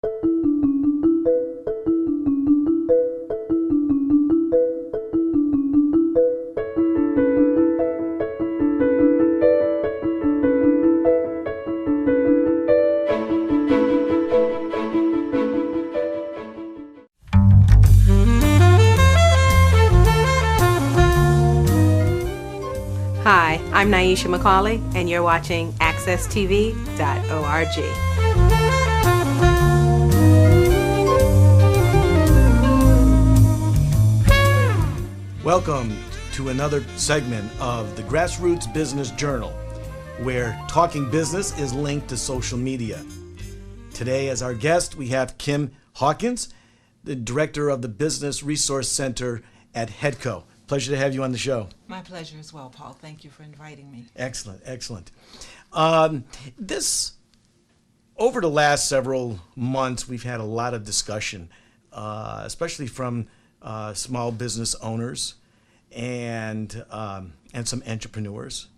Hi, I'm Nyesha McCauley, and you're watching AccessTV.org. Welcome to another segment of the Grassroots Business Journal, where talking business is linked to social media. Today, as our guest, we have Kim Hawkins, the director of the Business Resource Center at HEDCO. Pleasure to have you on the show. My pleasure as well, Paul. Thank you for inviting me. Excellent, excellent. Over the last several months, we've had a lot of discussion, especially from small business owners and some entrepreneurs.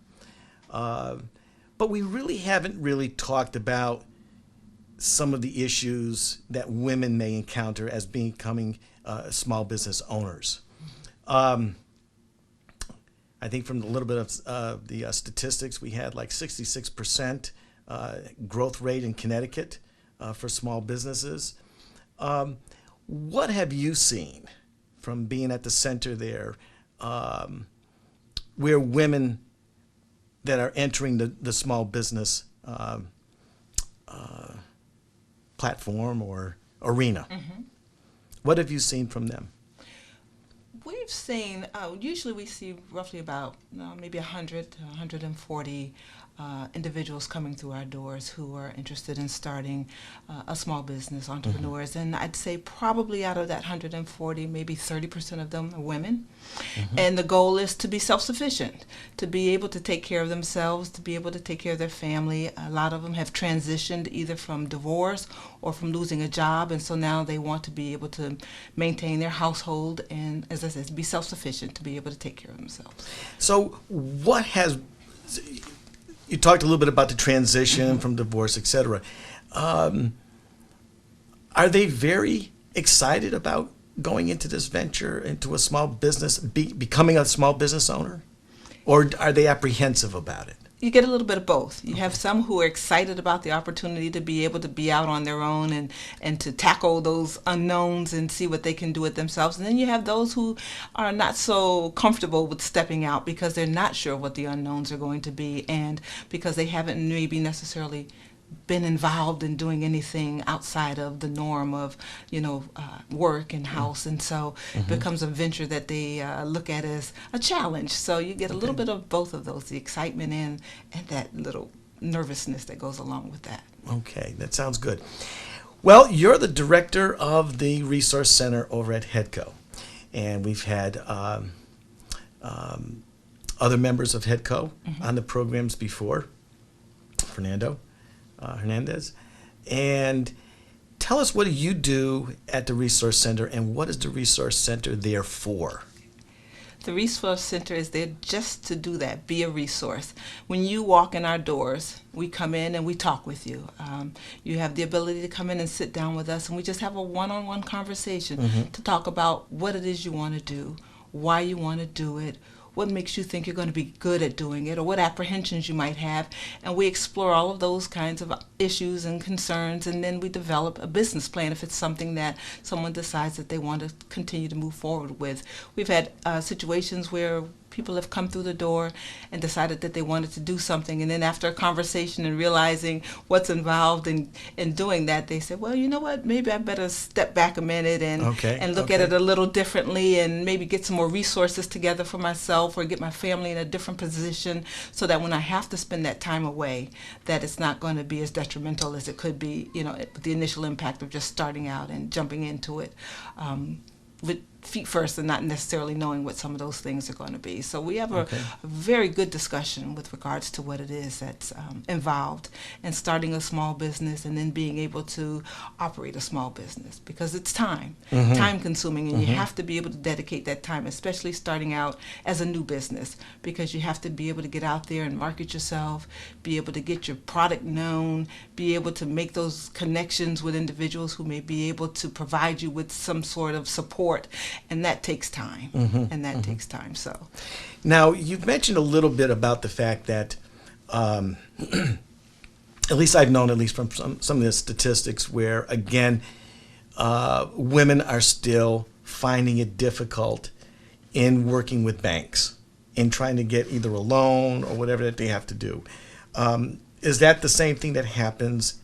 But we really haven't talked about some of the issues that women may encounter as becoming small business owners. I think from a little bit of the statistics, we had like 66% growth rate in Connecticut for small businesses. What have you seen from being at the center there, where women that are entering the small business platform or arena? Mm-hmm. What have you seen from them? We've seen, usually we see roughly about maybe 100 to 140 individuals coming through our doors who are interested in starting a small business, entrepreneurs. Mm-hmm. And I'd say probably out of that 140, maybe 30% of them are women. Mm-hmm. And the goal is to be self-sufficient, to be able to take care of themselves, to be able to take care of their family. A lot of them have transitioned either from divorce or from losing a job, and so now they want to be able to maintain their household and, as I said, be self-sufficient, to be able to take care of themselves. So you talked a little bit about the transition mm-hmm. from divorce, et cetera. Are they very excited about going into this venture, into a small business, becoming a small business owner? Or are they apprehensive about it? You get a little bit of both. You have some who are excited about the opportunity to be able to be out on their own and to tackle those unknowns and see what they can do it themselves. And then you have those who are not so comfortable with stepping out because they're not sure what the unknowns are going to be, and because they haven't maybe necessarily been involved in doing anything outside of the norm of, work and house. And so mm-hmm. it becomes a venture that they look at as a challenge. So you get a little bit of both of those, the excitement and that little nervousness that goes along with that. Okay, that sounds good. Well, you're the director of the Resource Center over at HEDCO. And we've had other members of HEDCO mm-hmm. on the programs before, Fernando Hernandez. And tell us, what do you do at the Resource Center, and what is the Resource Center there for? The Resource Center is there just to do that, be a resource. When you walk in our doors, we come in and we talk with you. You have the ability to come in and sit down with us, and we just have a one-on-one conversation mm-hmm. to talk about what it is you want to do, why you want to do it, what makes you think you're going to be good at doing it, or what apprehensions you might have. And we explore all of those kinds of issues and concerns, and then we develop a business plan if it's something that someone decides that they want to continue to move forward with. We've had situations where people have come through the door and decided that they wanted to do something, and then after a conversation and realizing what's involved in doing that, they said, well, you know what, maybe I better step back a minute and look at it a little differently, and maybe get some more resources together for myself, or get my family in a different position, so that when I have to spend that time away, that it's not going to be as detrimental as it could be, with the initial impact of just starting out and jumping into it. With feet first and not necessarily knowing what some of those things are going to be. So we have a very good discussion with regards to what it is that's involved in starting a small business and then being able to operate a small business, because it's time consuming, and you have to be able to dedicate that time, especially starting out as a new business, because you have to be able to get out there and market yourself, be able to get your product known, be able to make those connections with individuals who may be able to provide you with some sort of support. And that takes time, takes time. So, now you've mentioned a little bit about the fact that, at least I've known, at least from some of the statistics, where again, women are still finding it difficult in working with banks, in trying to get either a loan or whatever that they have to do. Is that the same thing that happens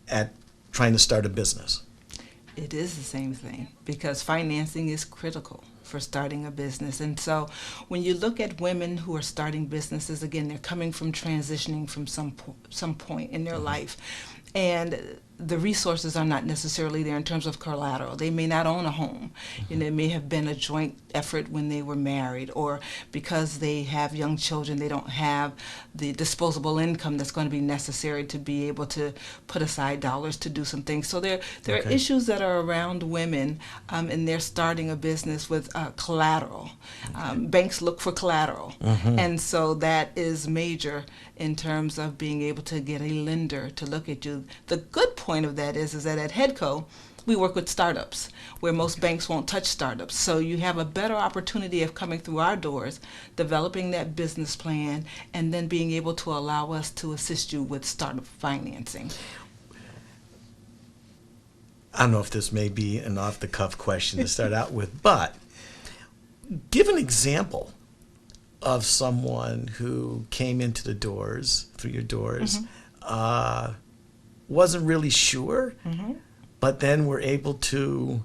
at trying to start a business? It is the same thing, because financing is critical for starting a business. And so when you look at women who are starting businesses, again, they're coming from transitioning from some point in their life. And the resources are not necessarily there in terms of collateral. They may not own a home. You know, it may have been a joint effort when they were married, or because they have young children, they don't have the disposable income that's going to be necessary to be able to put aside dollars to do some things. So there are issues that are around women, and they're starting a business with collateral. Banks look for collateral, and so that is major in terms of being able to get a lender to look at you. The good point of that is that at HEDCO, we work with startups where most banks won't touch startups. So you have a better opportunity of coming through our doors, developing that business plan, and then being able to allow us to assist you with startup financing. I don't know if this may be an off-the-cuff question to start out with, but give an example of someone who came into the doors, through your doors, wasn't really sure, but then were able to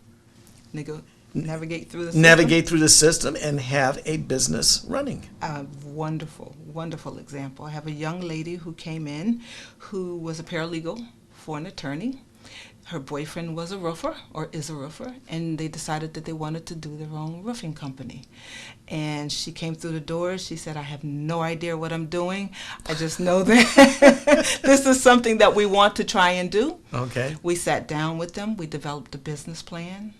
navigate through the system and have a business running. Wonderful, wonderful example. I have a young lady who came in who was a paralegal for an attorney. Her boyfriend was a roofer, or is a roofer, and they decided that they wanted to do their own roofing company. And she came through the doors. She said, I have no idea what I'm doing. I just know that this is something that we want to try and do. Okay. We sat down with them. We developed a business plan.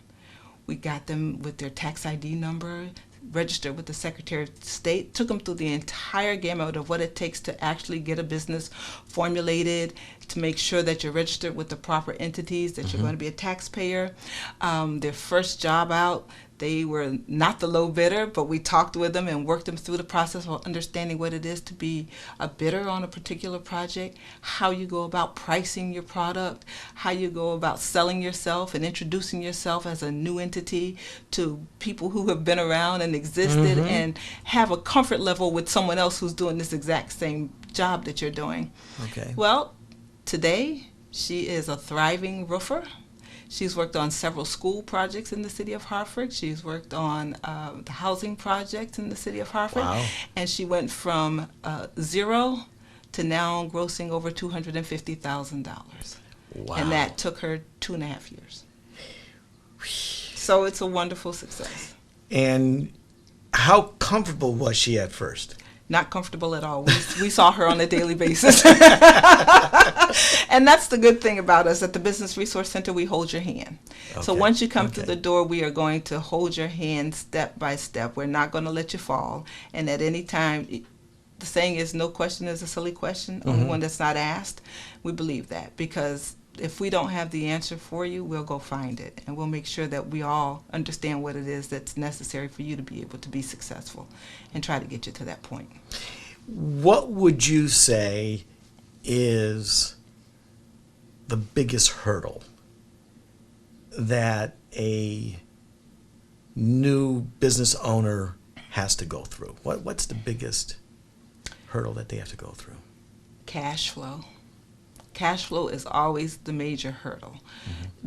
We got them with their tax ID number, registered with the Secretary of State, took them through the entire gamut of what it takes to actually get a business formulated, to make sure that you're registered with the proper entities, that you're going to be a taxpayer. Their first job out, they were not the low bidder, but we talked with them and worked them through the process of understanding what it is to be a bidder on a particular project, how you go about pricing your product, how you go about selling yourself and introducing yourself as a new entity to people who have been around and existed, and have a comfort level with someone else who's doing this exact same job that you're doing. Okay. Well, today she is a thriving roofer. She's worked on several school projects in the city of Hartford. She's worked on the housing projects in the city of Hartford. Wow. And she went from zero to now grossing over $250,000. Wow. And that took her 2.5 years. So it's a wonderful success. And how comfortable was she at first? Not comfortable at all. We saw her on a daily basis. And that's the good thing about us. At the Business Resource Center, we hold your hand. So once you come through the door, we are going to hold your hand step by step. We're not going to let you fall. And at any time, the saying is, no question is a silly question, only one that's not asked. We believe that, because if we don't have the answer for you, we'll go find it, and we'll make sure that we all understand what it is that's necessary for you to be able to be successful and try to get you to that point. What would you say is the biggest hurdle that a new business owner has to go through? What's the biggest hurdle that they have to go through? Cash flow. Cash flow is always the major hurdle.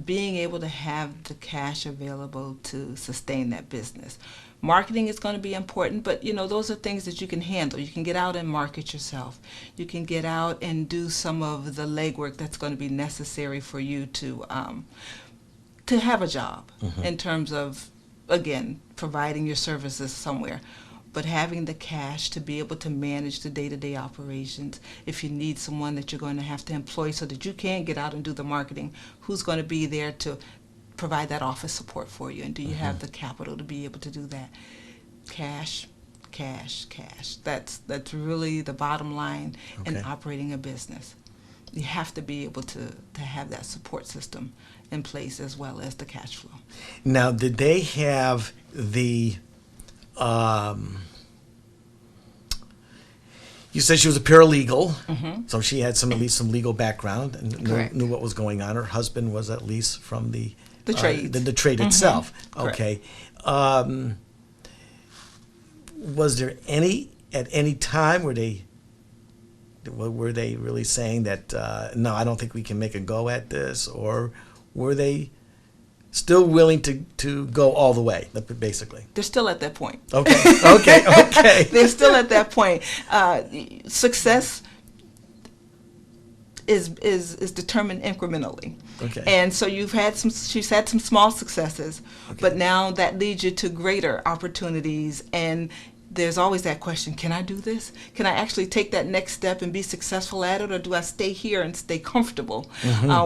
Being able to have the cash available to sustain that business. Marketing is going to be important, but those are things that you can handle. You can get out and market yourself. You can get out and do some of the legwork that's going to be necessary for you to have a job, in terms of again, providing your services somewhere. But having the cash to be able to manage the day-to-day operations, if you need someone that you're going to have to employ so that you can get out and do the marketing, who's going to be there to provide that office support for you? And do you have the capital to be able to do that? Cash, cash, cash. That's really the bottom line in operating a business. You have to be able to have that support system in place as well as the cash flow. Now, did they have the you said she was a paralegal, so she had at least some legal background and knew what was going on. Her husband was at least from the trade, the trade itself. Okay. Was there at any time were they really saying that no, I don't think we can make a go at this, or were they still willing to go all the way, basically? They're still at that point. Okay. They're still at that point. Success is determined incrementally. Okay. And so she's had some small successes, but now that leads you to greater opportunities. And there's always that question, can I do this? Can I actually take that next step and be successful at it, or do I stay here and stay comfortable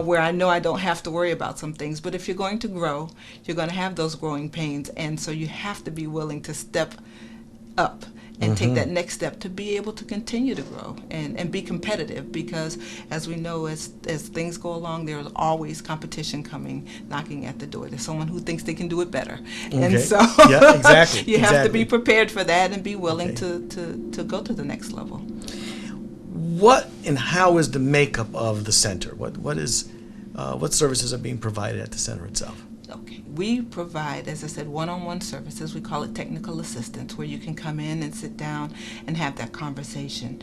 where I know I don't have to worry about some things? But if you're going to grow, you're going to have those growing pains, and so you have to be willing to step up and take that next step to be able to continue to grow and be competitive, because as we know, as things go along, there's always competition coming, knocking at the door. There's someone who thinks they can do it better. And so you have to be prepared for that and be willing to go to the next level. What and how is the makeup of the center? What services are being provided at the center itself? Okay. We provide, as I said, one-on-one services. We call it technical assistance, where you can come in and sit down and have that conversation.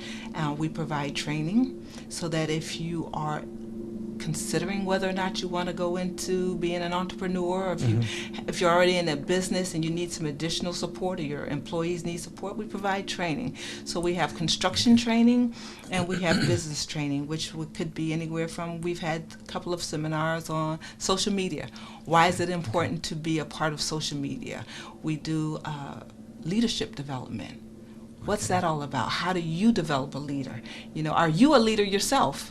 We provide training so that if you are considering whether or not you want to go into being an entrepreneur, or if you're already in a business and you need some additional support, or your employees need support, we provide training. So we have construction training and we have business training, which could be anywhere from, we've had a couple of seminars on social media. Why is it important to be a part of social media? We do leadership development. What's that all about? How do you develop a leader? Are you a leader yourself?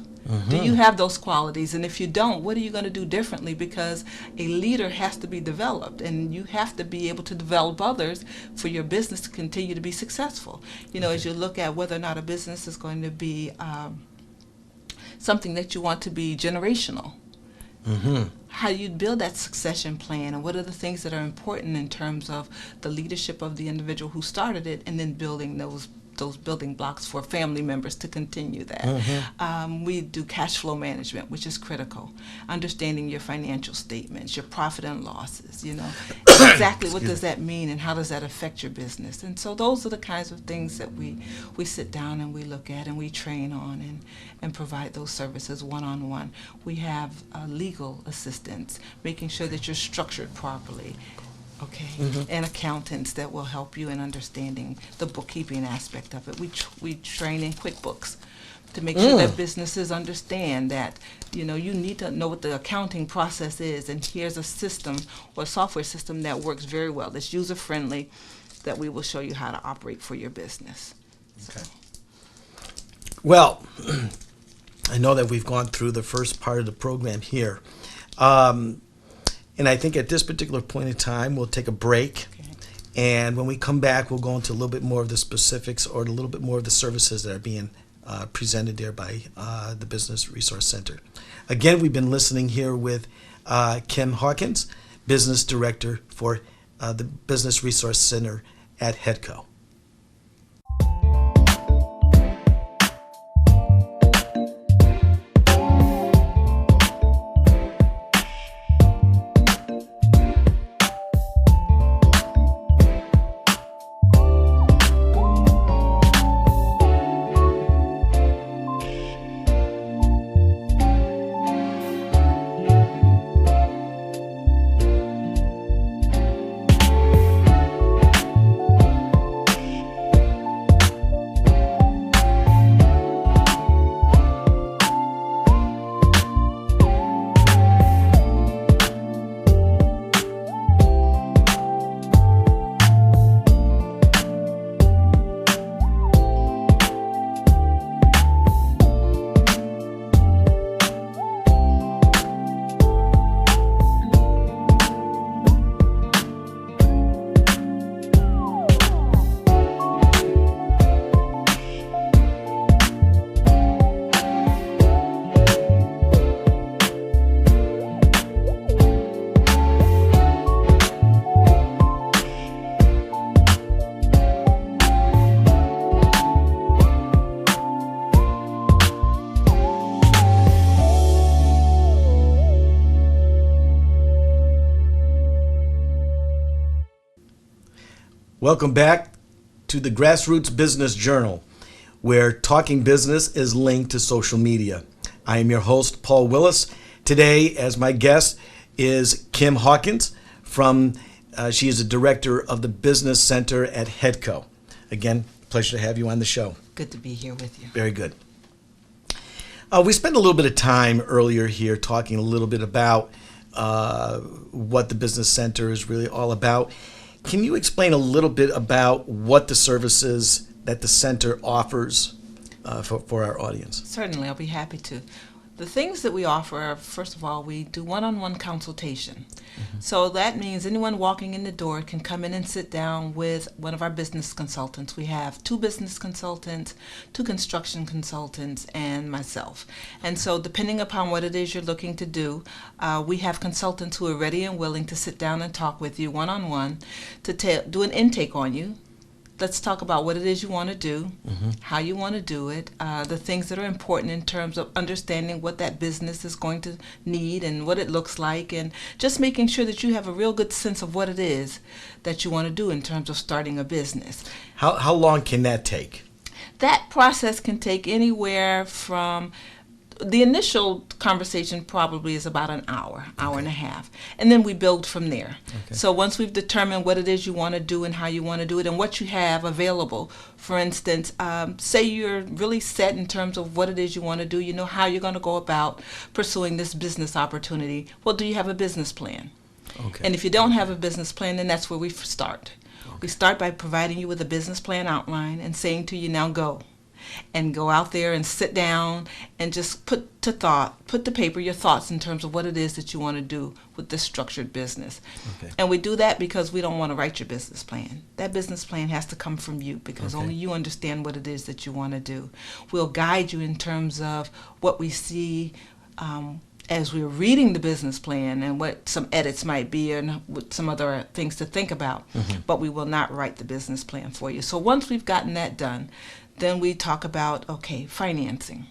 Do you have those qualities? And if you don't, what are you going to do differently? Because a leader has to be developed, and you have to be able to develop others for your business to continue to be successful. As you look at whether or not a business is going to be something that you want to be generational. How do you build that succession plan, and what are the things that are important in terms of the leadership of the individual who started it, and then building those building blocks for family members to continue that. We do cash flow management, which is critical. Understanding your financial statements, your profit and losses, exactly what does that mean and how does that affect your business? And so those are the kinds of things that we sit down and we look at and we train on and provide those services one-on-one. We have legal assistance, making sure that you're structured properly. And accountants that will help you in understanding the bookkeeping aspect of it. We train in QuickBooks to make sure that businesses understand that you need to know what the accounting process is, and here's a system or a software system that works very well, that's user friendly, that we will show you how to operate for your business. Okay. Well, I know that we've gone through the first part of the program here. And I think at this particular point in time, we'll take a break. And when we come back, we'll go into a little bit more of the specifics, or a little bit more of the services that are being presented there by the Business Resource Center. Again, we've been listening here with Kim Hawkins, Business Director for the Business Resource Center at HEDCO. Welcome back to the Grassroots Business Journal, where talking business is linked to social media. I am your host, Paul Wilusz. Today, as my guest, is Kim Hawkins she is the director of the Business Center at HEDCO. Again, pleasure to have you on the show. Good to be here with you. Very good. We spent a little bit of time earlier here talking a little bit about what the Business Center is really all about. Can you explain a little bit about what the services that the center offers for our audience? Certainly, I'll be happy to. The things that we offer are, first of all, we do one-on-one consultation. Mm-hmm. So that means anyone walking in the door can come in and sit down with one of our business consultants. We have 2 business consultants, 2 construction consultants, and myself. And so depending upon what it is you're looking to do, we have consultants who are ready and willing to sit down and talk with you one-on-one to do an intake on you. Let's talk about what it is you want to do, mm-hmm. how you want to do it, the things that are important in terms of understanding what that business is going to need and what it looks like, and just making sure that you have a real good sense of what it is that you want to do in terms of starting a business. How long can that take? That process can take anywhere from the initial conversation probably is about an hour and a half, and then we build from there. Okay. So once we've determined what it is you want to do and how you want to do it and what you have available, for instance, say you're really set in terms of what it is you want to do, you know how you're going to go about pursuing this business opportunity. Well, do you have a business plan? Okay. And if you don't have a business plan, then that's where we start. Okay. We start by providing you with a business plan outline and saying to you, now go. And go out there and sit down and just put to paper your thoughts in terms of what it is that you want to do with this structured business. Okay. And we do that because we don't want to write your business plan. That business plan has to come from you because only you understand what it is that you want to do. We'll guide you in terms of what we see as we're reading the business plan and what some edits might be and what some other things to think about. Mm-hmm. But we will not write the business plan for you. So once we've gotten that done, then we talk about, financing.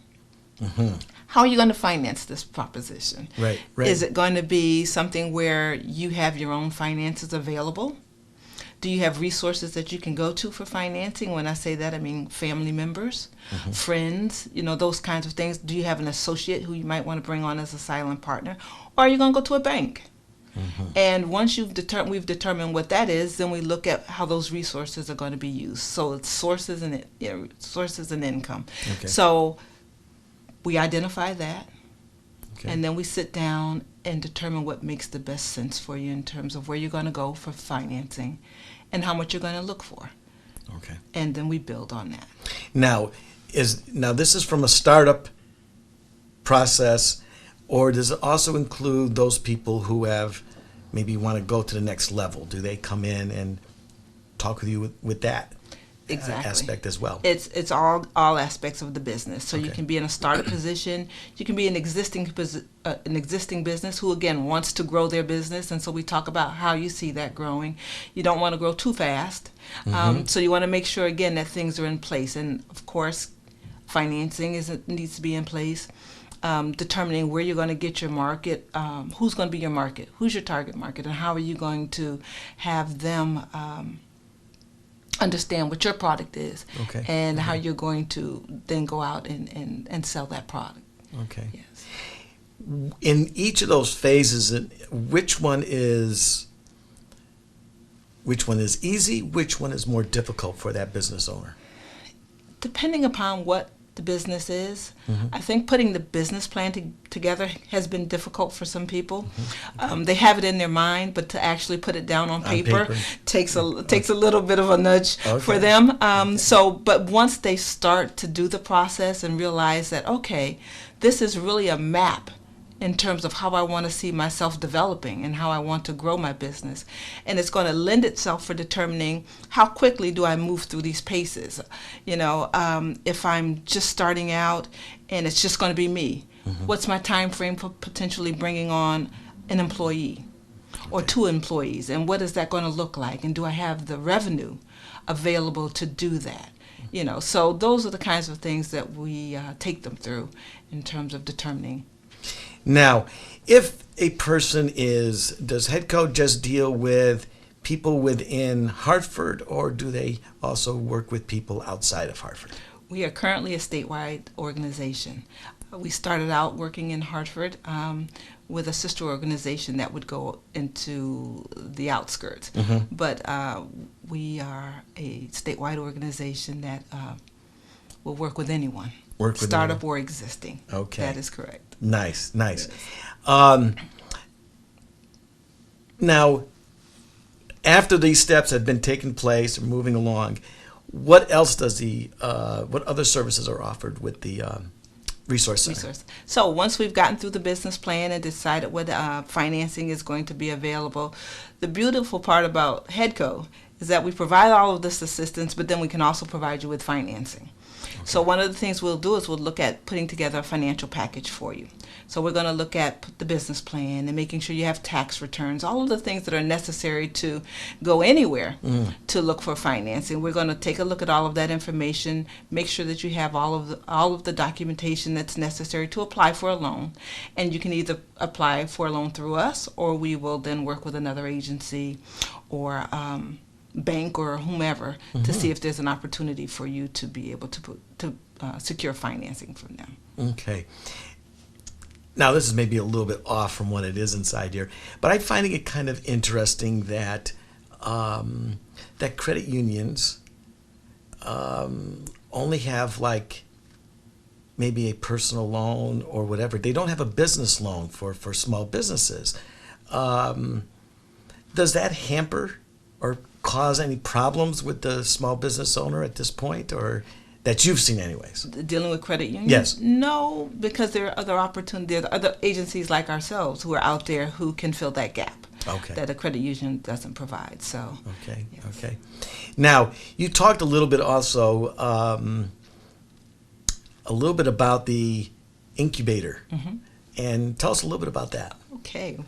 Mm-hmm. How are you going to finance this proposition? Right. Is it going to be something where you have your own finances available? Do you have resources that you can go to for financing? When I say that, I mean family members, mm-hmm. friends, those kinds of things. Do you have an associate who you might want to bring on as a silent partner? Or are you going to go to a bank? Mm-hmm. And once we've determined what that is, then we look at how those resources are going to be used. So it's sources and income. Okay. So we identify that, and then we sit down and determine what makes the best sense for you in terms of where you're going to go for financing and how much you're going to look for. Okay. And then we build on that. Now this is from a startup process, or does it also include those people who maybe want to go to the next level? Do they come in and talk with you with that aspect as well? It's all aspects of the business. So you can be in a startup position. You can be an existing business who, again, wants to grow their business. And so we talk about how you see that growing. You don't want to grow too fast. Mm-hmm. So you want to make sure, again, that things are in place. And, of course, financing needs to be in place. Determining where you're going to get your market, who's going to be your market, who's your target market, and how are you going to have them understand what your product is, and how you're going to then go out and sell that product. Okay. Yes. In each of those phases, which one is easy, which one is more difficult for that business owner? Depending upon what the business is. Mm-hmm. I think putting the business plan together has been difficult for some people. Mm-hmm. They have it in their mind, but to actually put it down on paper takes a little bit of a nudge for them. But once they start to do the process and realize that, this is really a map in terms of how I want to see myself developing and how I want to grow my business. And it's going to lend itself for determining how quickly do I move through these paces. If I'm just starting out and it's just going to be me, what's my time frame for potentially bringing on an employee or 2 employees? And what is that going to look like? And do I have the revenue available to do that? So those are the kinds of things that we take them through in terms of determining. Now, if a person does HEDCO just deal with people within Hartford, or do they also work with people outside of Hartford? We are currently a statewide organization. We started out working in Hartford with a sister organization that would go into the outskirts. But we are a statewide organization that will work with anyone, startup or existing. Okay. That is correct. Nice. Yes. Now, after these steps have been taking place and moving along, what else does what other services are offered with the Resource Center? So once we've gotten through the business plan and decided what financing is going to be available, the beautiful part about HEDCO is that we provide all of this assistance, but then we can also provide you with financing. So one of the things we'll do is we'll look at putting together a financial package for you. So we're going to look at the business plan and making sure you have tax returns, all of the things that are necessary to go anywhere to look for financing. We're going to take a look at all of that information, make sure that you have all of the documentation that's necessary to apply for a loan. And you can either apply for a loan through us, or we will then work with another agency or bank or whomever to see if there's an opportunity for you to be able to secure financing from them. Okay. Now, this is maybe a little bit off from what it is inside here, but I'm finding it kind of interesting that that credit unions only have like maybe a personal loan or whatever. They don't have a business loan for small businesses. Does that hamper or cause any problems with the small business owner at this point, or that you've seen anyways? Dealing with credit unions? Yes. No, because there are other opportunities, there are other agencies like ourselves who are out there who can fill that gap that a credit union doesn't provide. So. Okay. Yes. Okay. Now, you talked a little bit also about the incubator, and tell us a little bit about that. Okay.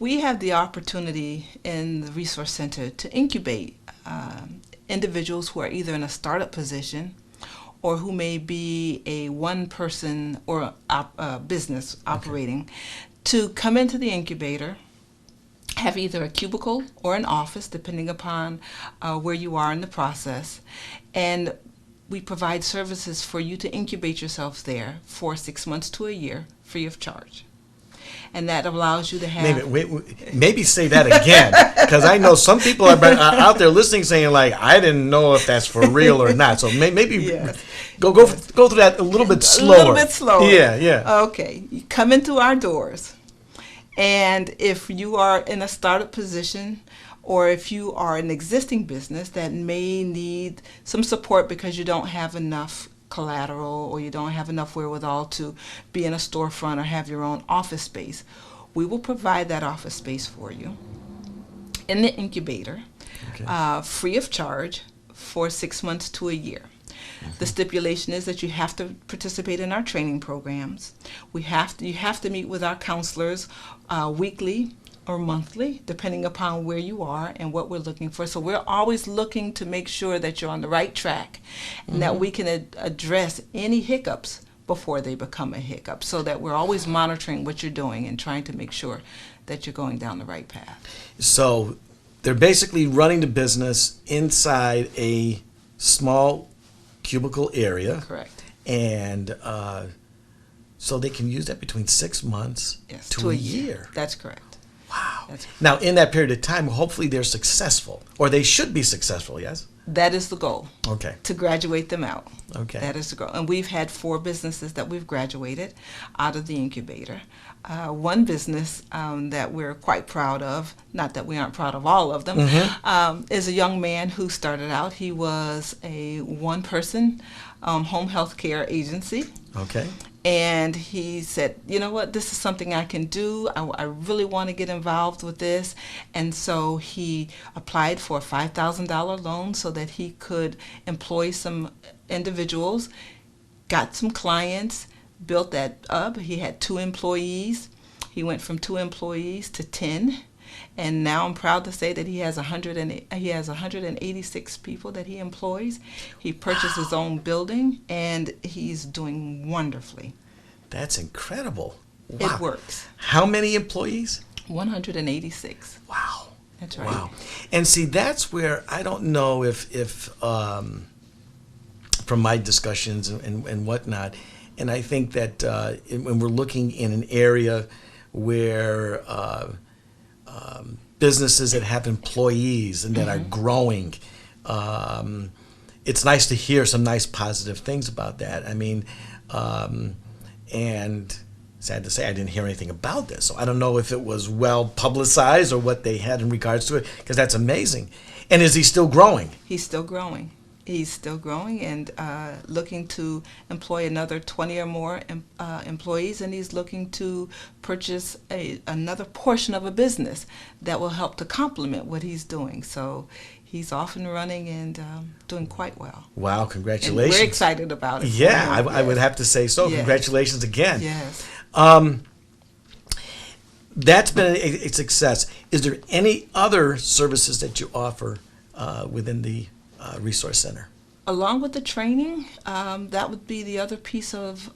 We have the opportunity in the Resource Center to incubate individuals who are either in a startup position or who may be a one-person or business operating to come into the incubator, have either a cubicle or an office, depending upon where you are in the process, and we provide services for you to incubate yourself there for 6 months to a year free of charge. And that allows you to have... Maybe say that again, because I know some people are out there listening saying, like, I didn't know if that's for real or not. So maybe go through that a little bit slower. A little bit slower. Yeah. Okay. You come into our doors, and if you are in a startup position, or if you are an existing business that may need some support because you don't have enough collateral or you don't have enough wherewithal to be in a storefront or have your own office space, we will provide that office space for you in the incubator, free of charge for 6 months to a year. The stipulation is that you have to participate in our training programs. You have to meet with our counselors weekly or monthly, depending upon where you are and what we're looking for. So we're always looking to make sure that you're on the right track and that we can address any hiccups before they become a hiccup, so that we're always monitoring what you're doing and trying to make sure that you're going down the right path. So they're basically running the business inside a small cubicle area. Correct. And so they can use that between 6 months to a year. That's correct. Wow. Now, in that period of time, hopefully they're successful, or they should be successful, yes? That is the goal. Okay. To graduate them out. Okay. That is the goal. And we've had 4 businesses that we've graduated out of the incubator. One business that we're quite proud of, not that we aren't proud of all of them, is a young man who started out. He was a one-person home health care agency. Okay. And he said, you know what, this is something I can do. I really want to get involved with this. And so he applied for a $5,000 loan so that he could employ some individuals, got some clients, built that up. He had 2 employees. He went from 2 employees to 10. And now I'm proud to say that he has 186 people that he employs. He purchased his own building, and he's doing wonderfully. That's incredible. Wow. It works. How many employees? 186. Wow. That's right. Wow. And see, that's where I don't know if from my discussions and whatnot, and I think that when we're looking in an area where businesses that have employees and that are growing, it's nice to hear some nice positive things about that. I mean, and sad to say, I didn't hear anything about this, so I don't know if it was well publicized or what they had in regards to it, because that's amazing. And is he still growing? He's still growing. He's still growing and looking to employ another 20 or more employees, and he's looking to purchase another portion of a business that will help to complement what he's doing. So he's off and running and doing quite well. Wow, congratulations. And we're excited about it. Yeah, I would have to say so. Yes. Congratulations again. Yes. That's been a success. Is there any other services that you offer within the Resource Center? Along with the training, that would be the other piece of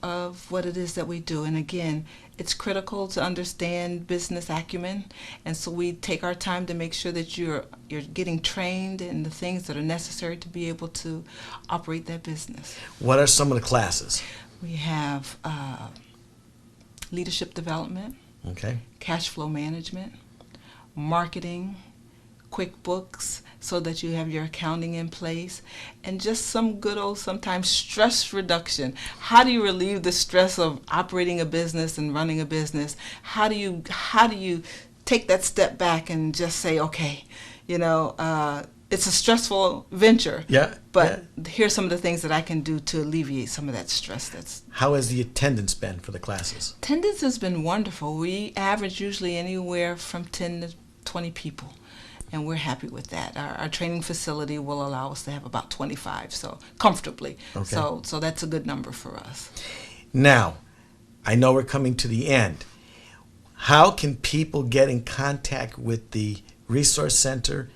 what it is that we do. And again, it's critical to understand business acumen, and so we take our time to make sure that you're getting trained in the things that are necessary to be able to operate that business. What are some of the classes? We have leadership development, Okay. cash flow management, marketing, QuickBooks, so that you have your accounting in place, and just some good old sometimes stress reduction. How do you relieve the stress of operating a business and running a business? How do you take that step back and just say, okay, it's a stressful venture. Yeah. But here's some of the things that I can do to alleviate some of that stress. How has the attendance been for the classes? Attendance has been wonderful. We average usually anywhere from 10 to 20 people. And we're happy with that. Our training facility will allow us to have about 25, so comfortably. Okay. So that's a good number for us. Now, I know we're coming to the end. How can people get in contact with the Resource Center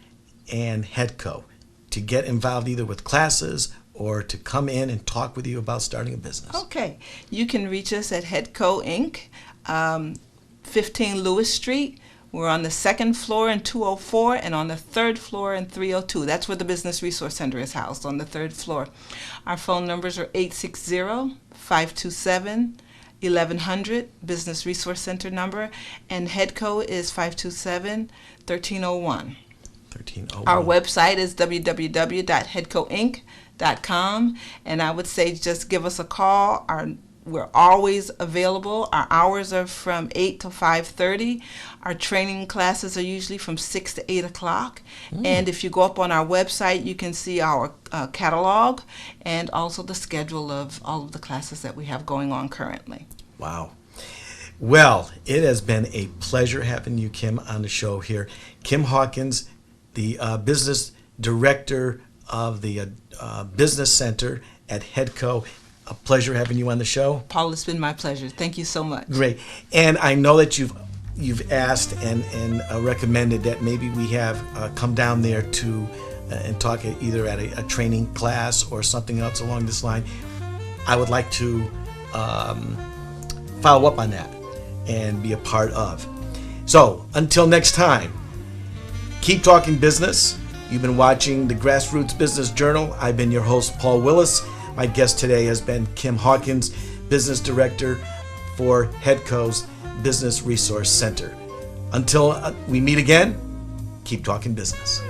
and HEDCO to get involved either with classes or to come in and talk with you about starting a business? Okay. You can reach us at HEDCO Inc., 15 Lewis Street. We're on the second floor in 204 and on the third floor in 302. That's where the Business Resource Center is housed, on the third floor. Our phone numbers are 860-527-1100, Business Resource Center number, and HEDCO is 527-1301. 1301. Our website is www.hedcoinc.com, and I would say just give us a call. We're always available. Our hours are from 8 to 5:30. Our training classes are usually from 6 to 8 o'clock. And if you go up on our website, you can see our catalog and also the schedule of all of the classes that we have going on currently. Wow. Well, it has been a pleasure having you, Kim, on the show here. Kim Hawkins, the business director of the Business Center at HEDCO. A pleasure having you on the show. Paul, it's been my pleasure. Thank you so much. Great. And I know that you've asked and recommended that maybe we have come down there to and talk either at a training class or something else along this line. I would like to follow up on that and be a part of. So until next time, keep talking business. You've been watching the Grassroots Business Journal. I've been your host, Paul Wilusz. My guest today has been Kim Hawkins, Business Director for HEDCO's Business Resource Center. Until we meet again, keep talking business.